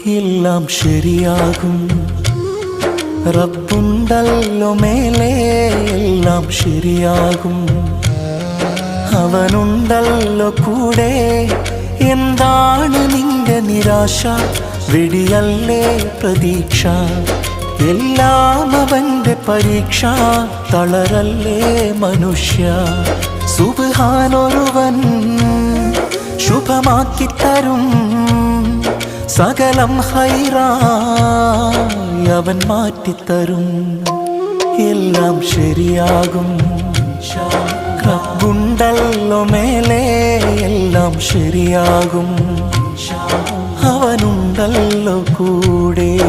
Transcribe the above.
എല്ലാം ശരിയാകും. റബ്ബുണ്ടല്ലോ മേലെ, എല്ലാം ശരിയാകും. അവനുണ്ടല്ലോ കൂടെ. എന്താണ് നിന്റെ നിരാശ? വെടിയല്ലേ പ്രതീക്ഷ. എല്ലാം അവന്റെ പരീക്ഷ. തളരല്ലേ മനുഷ്യ. സുബ്ഹാനൊരുവൻ ശുഭമാക്കിത്തരും. സകലം ഹൈറായി അവൻ മാറ്റിത്തരും. എല്ലാം ശരിയാകും. റബ്ബുണ്ടല്ലോ മേലെ, എല്ലാം ശരിയാകും. അവനുണ്ടല്ലോ കൂടെ.